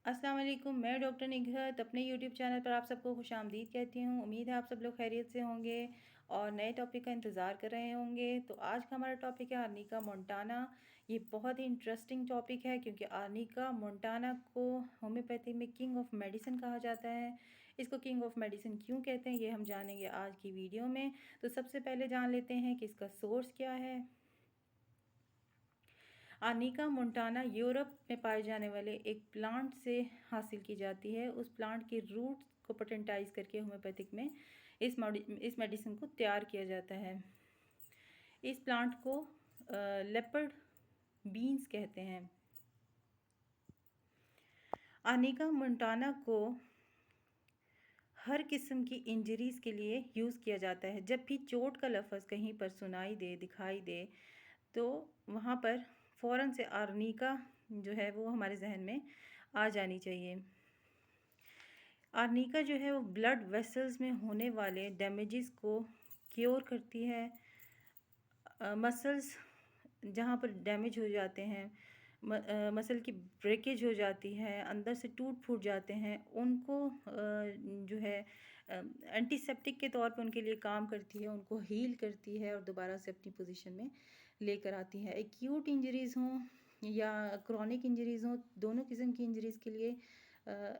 अस्सलाम वालेकुम। मैं डॉक्टर निघत अपने यूट्यूब चैनल पर आप सबको खुशामदीद कहती हूँ। उम्मीद है आप सब लोग खैरियत से होंगे और नए टॉपिक का इंतज़ार कर रहे होंगे। तो आज का हमारा टॉपिक है आर्निका मोंटाना। ये बहुत ही इंटरेस्टिंग टॉपिक है क्योंकि आर्निका मोंटाना को होम्योपैथी में किंग ऑफ मेडिसिन कहा जाता है। इसको किंग ऑफ मेडिसिन क्यों कहते हैं ये हम जानेंगे आज की वीडियो में। तो सबसे पहले जान लेते हैं कि इसका सोर्स क्या है। आर्निका मोंटाना यूरोप में पाए जाने वाले एक प्लांट से हासिल की जाती है। उस प्लांट के रूट को पेटेंटाइज करके होम्योपैथिक में इस मेडिसिन को तैयार किया जाता है। इस प्लांट को लेपर्ड बीन्स कहते हैं। आर्निका मोंटाना को हर किस्म की इंजरीज़ के लिए यूज़ किया जाता है। जब भी चोट का लफ्ज़ कहीं पर सुनाई दे, दिखाई दे, तो वहाँ पर फ़ौरन से आर्निका जो है वो हमारे जहन में आ जानी चाहिए। आर्निका जो है वो ब्लड वेसल्स में होने वाले डैमेजेस को क्योर करती है। मसल्स जहाँ पर डैमेज हो जाते हैं, मसल की ब्रेकेज हो जाती है, अंदर से टूट फूट जाते हैं, उनको जो है एंटीसेप्टिक के तौर पे उनके लिए काम करती है, उनको हील करती है और दोबारा से अपनी पोजीशन में लेकर आती है। एक्यूट इंजरीज़ हों या क्रॉनिक इंजरीज़ हों, दोनों किस्म की इंजरीज़ के लिए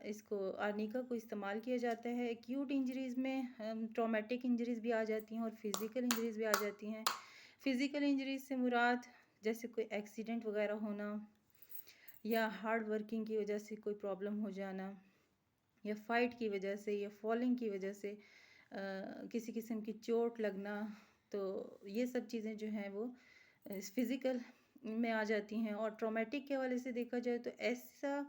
इसको आर्निका को इस्तेमाल किया जाता है। एक्यूट इंजरीज़ में ट्रॉमेटिक इंजरीज़ भी आ जाती हैं और फिज़िकल इंजरीज़ भी आ जाती हैं। फ़िज़िकल इंजरीज़ से मुराद जैसे कोई एक्सीडेंट वगैरह होना या हार्ड वर्किंग की वजह से कोई प्रॉब्लम हो जाना या फाइट की वजह से या फॉलिंग की वजह से किसी किस्म की चोट लगना, तो ये सब चीज़ें जो हैं वो फ़िज़िकल में आ जाती हैं। और ट्रॉमेटिक के हवाले से देखा जाए तो ऐसा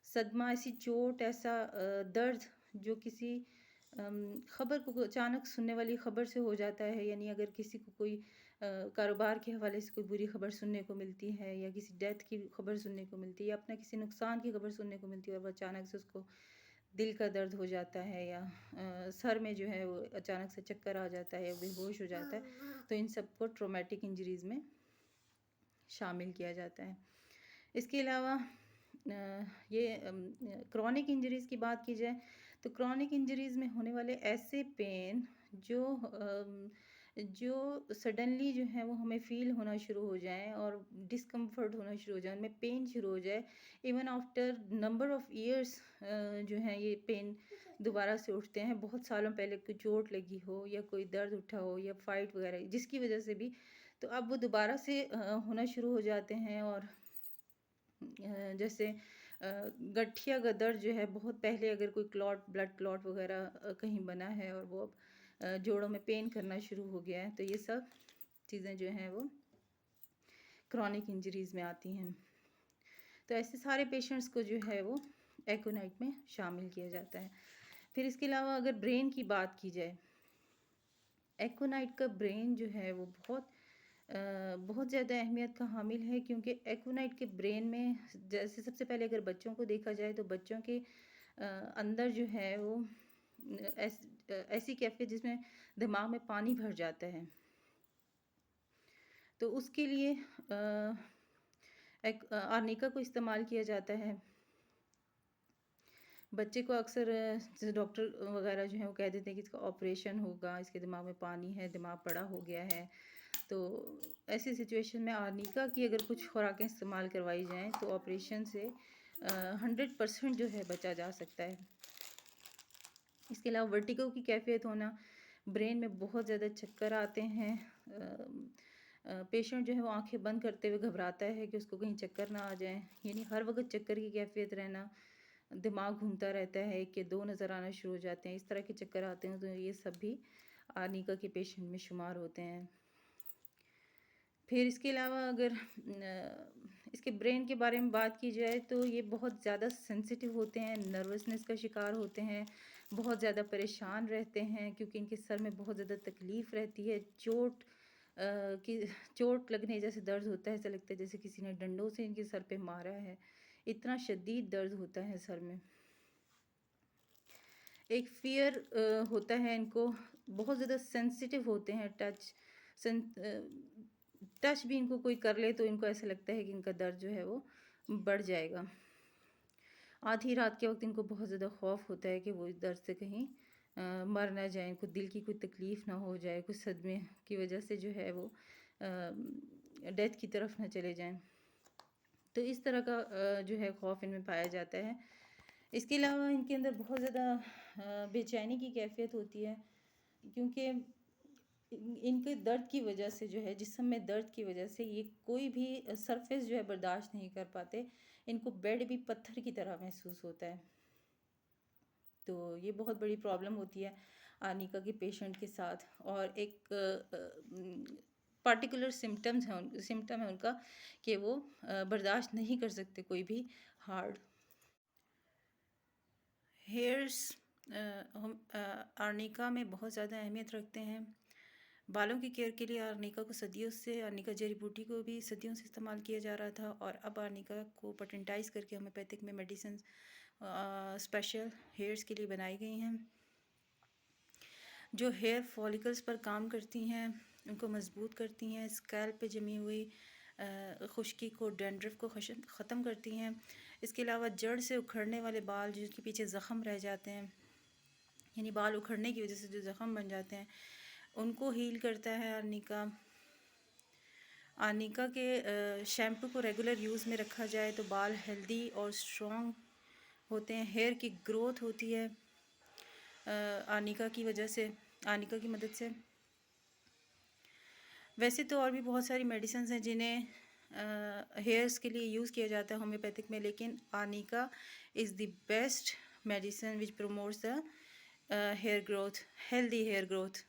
सदमा, ऐसी चोट, ऐसा दर्द जो किसी ख़बर को अचानक सुनने वाली ख़बर से हो जाता है। यानी अगर किसी को कोई कारोबार के हवाले से कोई बुरी ख़बर सुनने को मिलती है या किसी डेथ की ख़बर सुनने को मिलती है या अपना किसी नुकसान की ख़बर सुनने को मिलती है और वो अचानक से उसको दिल का दर्द हो जाता है या सर में जो है वो अचानक से चक्कर आ जाता है या बेहोश हो जाता है, तो इन सब को ट्रॉमेटिक इंजरीज़ में शामिल किया जाता है। इसके अलावा ये क्रॉनिक इंजरीज़ की बात की जाए तो क्रॉनिक इंजरीज़ में होने वाले ऐसे पेन जो सडनली जो है वो हमें फ़ील होना शुरू हो जाएँ और डिस्कम्फ़र्ट होना शुरू हो जाए, उनमें पेन शुरू हो जाए, even after number of years जो है ये पेन दोबारा से उठते हैं। बहुत सालों पहले कोई चोट लगी हो या कोई दर्द उठा हो या फ़ाइट वग़ैरह जिसकी वज़ह से भी, तो अब वो दोबारा से होना शुरू हो जाते हैं। और जैसे गठिया का दर्द जो है बहुत पहले अगर कोई ब्लड क्लॉट वगैरह कहीं बना है और वो अब जोड़ों में पेन करना शुरू हो गया है, तो ये सब चीज़ें जो हैं वो क्रॉनिक इंजरीज़ में आती हैं। तो ऐसे सारे पेशेंट्स को जो है वो एकोनाइट में शामिल किया जाता है। फिर इसके अलावा अगर ब्रेन की बात की जाए, एकोनाइट का ब्रेन जो है वो बहुत ज़्यादा अहमियत का हामिल है क्योंकि एकोनाइट के ब्रेन में जैसे सबसे पहले अगर बच्चों को देखा जाए तो बच्चों के अंदर जो है वो ऐसी कैफियत जिसमें दिमाग में पानी भर जाता है, तो उसके लिए एक आर्निका को इस्तेमाल किया जाता है। बच्चे को अक्सर जैसे डॉक्टर वगैरह जो हैं वो कह देते हैं कि इसका ऑपरेशन होगा, इसके दिमाग में पानी है, दिमाग बड़ा हो गया है। तो ऐसी सिचुएशन में आर्निका की अगर कुछ खुराकें इस्तेमाल करवाई जाएँ तो ऑपरेशन से 100% जो है बचा जा सकता है। इसके अलावा वर्टिगो की कैफियत होना, ब्रेन में बहुत ज़्यादा चक्कर आते हैं, पेशेंट जो है वो आंखें बंद करते हुए घबराता है कि उसको कहीं चक्कर ना आ जाए, यानी हर वक्त चक्कर की कैफियत रहना, दिमाग घूमता रहता है, एक के दो नज़र आना शुरू हो जाते हैं, इस तरह के चक्कर आते हैं, तो ये सब भी आर्निका के पेशेंट में शुमार होते हैं। फिर इसके अलावा अगर इसके ब्रेन के बारे में बात की जाए तो ये बहुत ज़्यादा सेंसिटिव होते हैं, नर्वसनेस का शिकार होते हैं, बहुत ज़्यादा परेशान रहते हैं क्योंकि इनके सर में बहुत ज़्यादा तकलीफ़ रहती है। चोट लगने जैसे दर्द होता है, ऐसा लगता है जैसे किसी ने डंडों से इनके सर पे मारा है, इतना शदीद दर्द होता है सर में। एक फ़ियर होता है इनको, बहुत ज़्यादा सेंसिटिव होते हैं, टच भी इनको कोई कर ले तो इनको ऐसा लगता है कि इनका दर्द जो है वो बढ़ जाएगा। आधी रात के वक्त इनको बहुत ज़्यादा खौफ होता है कि वो इस दर्द से कहीं मर ना जाएं, इनको दिल की कोई तकलीफ़ ना हो जाए, कुछ सदमे की वजह से जो है वो डेथ की तरफ ना चले जाएं। तो इस तरह का जो है खौफ इनमें पाया जाता है। इसके अलावा इनके अंदर बहुत ज़्यादा बेचैनी की कैफियत होती है, क्योंकि इनके दर्द की वजह से जो है, जिस्म में दर्द की वजह से ये कोई भी सरफेस जो है बर्दाश्त नहीं कर पाते। इनको बेड भी पत्थर की तरह महसूस होता है। तो ये बहुत बड़ी प्रॉब्लम होती है आनिका के पेशेंट के साथ। और एक पार्टिकुलर सिम्टम है उनका कि वो बर्दाश्त नहीं कर सकते कोई भी हार्ड हेयर्स। हम आर्निका में बहुत ज़्यादा अहमियत रखते हैं। बालों की केयर के लिए आर्निका को सदियों से, आर्निका जड़ी बूटी को भी सदियों से इस्तेमाल किया जा रहा था, और अब आर्निका को पेटेंटाइज करके होम्योपैथिक में मेडिसिन स्पेशल हेयर्स के लिए बनाई गई हैं, जो हेयर फॉलिकल्स पर काम करती हैं, उनको मजबूत करती हैं, स्कैल्प पे जमी हुई खुश्की को, डैंड्रफ को ख़त्म करती हैं। इसके अलावा जड़ से उखड़ने वाले बाल जिसके पीछे ज़ख़म रह जाते हैं, यानी बाल उखड़ने की वजह से जो ज़ख़म बन जाते हैं, उनको हील करता है आर्निका। आर्निका के शैम्पू को रेगुलर यूज़ में रखा जाए तो बाल हेल्दी और स्ट्रॉन्ग होते हैं, हेयर की ग्रोथ होती है आर्निका की वजह से, आर्निका की मदद से। वैसे तो और भी बहुत सारी मेडिसिन हैं जिन्हें हेयर्स के लिए यूज़ किया जाता है होम्योपैथिक में, लेकिन arnica is the best medicine which promotes the hair growth, healthy hair growth.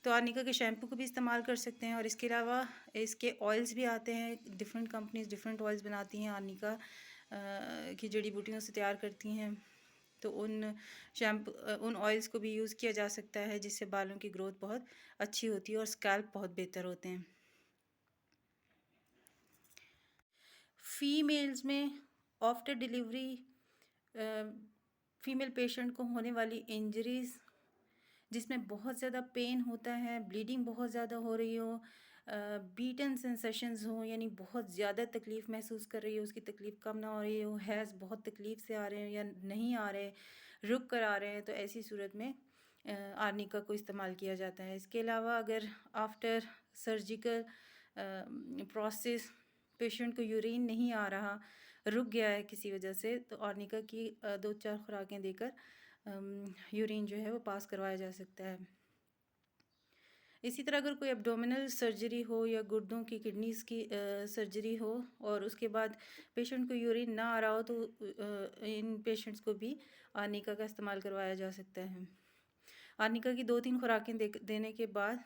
तो आर्निका के शैम्पू को भी इस्तेमाल कर सकते हैं, और इसके अलावा इसके ऑयल्स भी आते हैं। डिफरेंट कंपनीज डिफरेंट ऑयल्स बनाती हैं, आर्निका की जड़ी बूटियों से तैयार करती हैं। तो उन ऑयल्स को भी यूज़ किया जा सकता है, जिससे बालों की ग्रोथ बहुत अच्छी होती है और स्कैल्प बहुत बेहतर होते हैं। फीमेल्स में आफ्टर डिलीवरी फीमेल पेशेंट को होने वाली इंजरीज़, जिसमें बहुत ज़्यादा पेन होता है, ब्लीडिंग बहुत ज़्यादा हो रही हो, बीटन सेंसेशंस हो, यानी बहुत ज़्यादा तकलीफ़ महसूस कर रही हो, उसकी तकलीफ़ कम ना हो रही हो, हैज़ बहुत तकलीफ़ से आ रहे हैं या नहीं आ रहे, रुक कर आ रहे हैं, तो ऐसी सूरत में आर्निका को इस्तेमाल किया जाता है। इसके अलावा अगर आफ्टर सर्जिकल प्रोसेस पेशेंट को यूरिन नहीं आ रहा, रुक गया है किसी वजह से, तो आर्निका की 2-4 खुराकें देकर यूरिन जो है वो पास करवाया जा सकता है। इसी तरह अगर कोई एब्डोमिनल सर्जरी हो या गुर्दों की, किडनीज़ की सर्जरी हो, और उसके बाद पेशेंट को यूरिन ना आ रहा हो, तो इन पेशेंट्स को भी आर्निका का इस्तेमाल करवाया जा सकता है। आर्निका की 2-3 खुराकें देने के बाद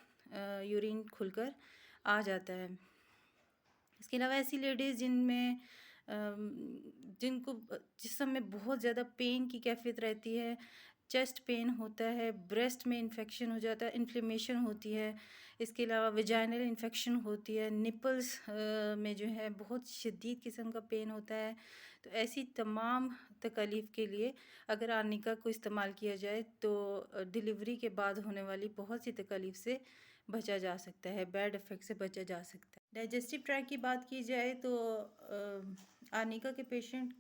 यूरिन खुलकर आ जाता है। इसके अलावा ऐसी लेडीज़ जिनको जिस्म में बहुत ज़्यादा पेन की कैफियत रहती है, चेस्ट पेन होता है, ब्रेस्ट में इन्फेक्शन हो जाता है, इन्फ्लेमेशन होती है, इसके अलावा वेजाइनल इन्फेक्शन होती है, निपल्स में जो है बहुत शदीद किस्म का पेन होता है, तो ऐसी तमाम तकलीफ़ के लिए अगर आर्निका को इस्तेमाल किया जाए तो डिलीवरी के बाद होने वाली बहुत सी तकलीफ़ से बचा जा सकता है, बैड इफ़ेक्ट से बचा जा सकता है। डाइजेस्टिव ट्रैक्ट की बात की जाए तो आर्निका के पेशेंट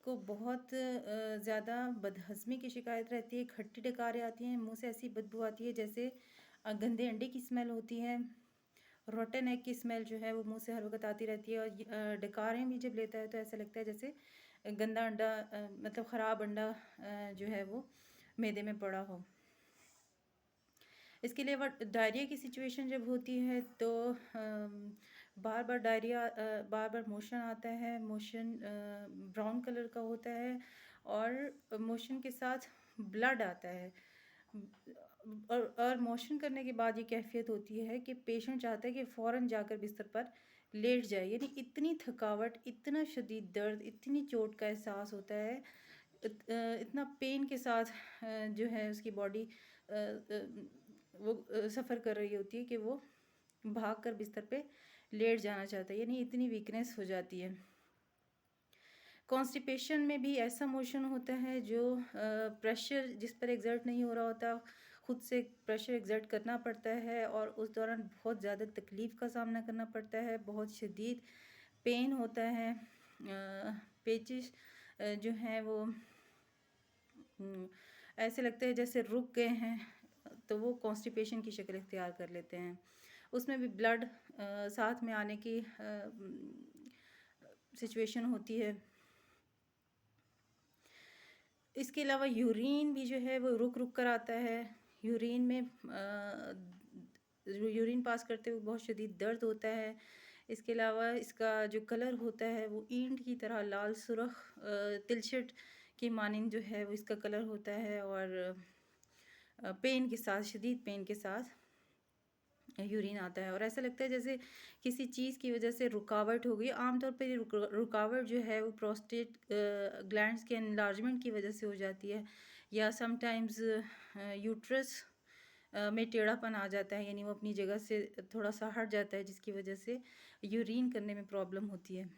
को बहुत ज़्यादा बदहज़मी की शिकायत रहती है, खट्टी डकारें आती हैं, मुंह से ऐसी बदबू आती है जैसे गंदे अंडे की स्मेल होती है, रोटन एग की स्मेल जो है वो मुंह से हर वक्त आती रहती है, और डकारें भी जब लेता है तो ऐसा लगता है जैसे गंदा अंडा, मतलब ख़राब अंडा जो है वो मैदे में पड़ा हो। इसके अलावा डायरिया की सिचुएशन जब होती है तो बार बार मोशन आता है, मोशन ब्राउन कलर का होता है, और मोशन के साथ ब्लड आता है, और मोशन करने के बाद ये कैफियत होती है कि पेशेंट चाहता है कि फ़ौरन जाकर बिस्तर पर लेट जाए, यानी इतनी थकावट, इतना शदीद दर्द, इतनी चोट का एहसास होता है, इतना पेन के साथ जो है उसकी बॉडी वो सफ़र कर रही होती है कि वो भाग कर बिस्तर पे लेट जाना चाहता है, यानी इतनी वीकनेस हो जाती है। कॉन्स्टिपेशन में भी ऐसा मोशन होता है जो प्रेशर जिस पर एग्जर्ट नहीं हो रहा होता, खुद से प्रेशर एग्जर्ट करना पड़ता है, और उस दौरान बहुत ज़्यादा तकलीफ़ का सामना करना पड़ता है, बहुत शदीद पेन होता है, पेचिश जो हैं वो ऐसे लगते हैं जैसे रुक गए हैं, तो वो कॉन्स्टिपेशन की शक्ल इख्तियार कर लेते हैं। उसमें भी ब्लड साथ में आने की सिचुएशन होती है। इसके अलावा यूरिन भी जो है वो रुक रुक कर आता है। यूरिन में यूरिन पास करते हुए बहुत शदीद दर्द होता है। इसके अलावा इसका जो कलर होता है वो ईंट की तरह लाल सुरख तिलछट की मानिंद जो है वो इसका कलर होता है, और पेन के साथ, शदीद पेन के साथ यूरिन आता है, और ऐसा लगता है जैसे किसी चीज़ की वजह से रुकावट हो गई। आमतौर पर ये रुकावट जो है वो प्रोस्टेट ग्लैंड्स के एनलार्जमेंट की वजह से हो जाती है, या समटाइम्स यूट्रस में टेढ़ापन आ जाता है, यानी वो अपनी जगह से थोड़ा सा हट जाता है, जिसकी वजह से यूरिन करने में प्रॉब्लम होती है।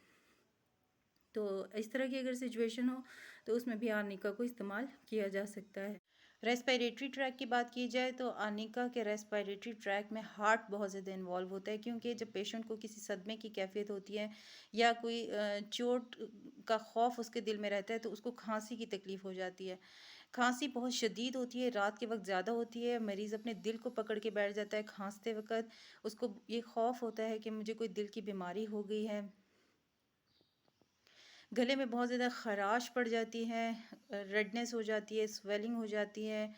तो इस तरह की अगर सिचुएशन हो तो उसमें भी आर्निका को इस्तेमाल किया जा सकता है। रेस्पिरेटरी ट्रैक की बात की जाए तो आर्निका के रेस्पिरेटरी ट्रैक में हार्ट बहुत ज़्यादा इन्वॉल्व होता है, क्योंकि जब पेशेंट को किसी सदमे की कैफियत होती है या कोई चोट का खौफ उसके दिल में रहता है, तो उसको खांसी की तकलीफ़ हो जाती है। खांसी बहुत शदीद होती है, रात के वक्त ज़्यादा होती है, मरीज़ अपने दिल को पकड़ के बैठ जाता है खांसते वक्त। उसको ये खौफ होता है कि मुझे कोई दिल की बीमारी हो गई है। गले में बहुत ज़्यादा ख़राश पड़ जाती है, रेडनेस हो जाती है, स्वेलिंग हो जाती है।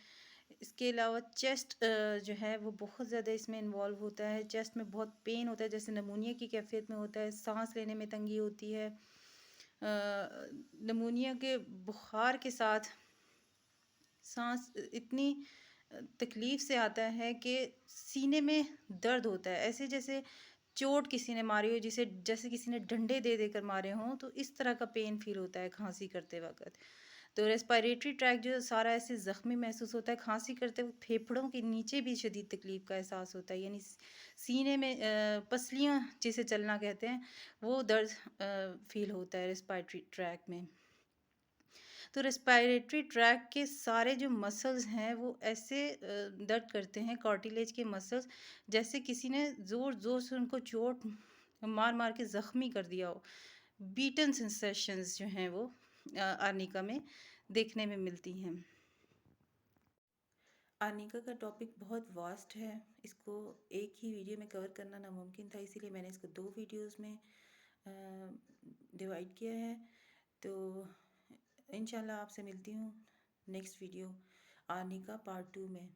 इसके अलावा चेस्ट जो है वो बहुत ज़्यादा इसमें इन्वॉल्व होता है। चेस्ट में बहुत पेन होता है, जैसे नमूनिया की कैफियत में होता है। सांस लेने में तंगी होती है। नमूनिया के बुखार के साथ सांस इतनी तकलीफ़ से आता है कि सीने में दर्द होता है, ऐसे जैसे चोट किसी ने मारी हो, जिसे जैसे किसी ने डंडे दे देकर मारे हों, तो इस तरह का पेन फील होता है खांसी करते वक्त। तो रेस्पिरेटरी ट्रैक जो सारा ऐसे ज़ख्मी महसूस होता है। खांसी करते वक्त फेफड़ों के नीचे भी शदीद तकलीफ़ का एहसास होता है, यानी सीने में पसलियाँ जिसे चलना कहते हैं, वो दर्द फील होता है रेस्पिरेटरी ट्रैक में। तो रेस्पिरेटरी ट्रैक के सारे जो मसल्स हैं वो ऐसे दर्द करते हैं, कार्टिलेज के मसल्स, जैसे किसी ने ज़ोर ज़ोर से उनको चोट मार मार के ज़ख्मी कर दिया हो। बीटन सेंसेशंस जो हैं वो आर्निका में देखने में मिलती हैं। आर्निका का टॉपिक बहुत वास्ट है, इसको एक ही वीडियो में कवर करना नामुमकिन था, इसीलिए मैंने इसको 2 वीडियोस में डिवाइड किया है। तो इंशाल्लाह आपसे मिलती हूँ नेक्स्ट वीडियो आर्निका पार्ट 2 में।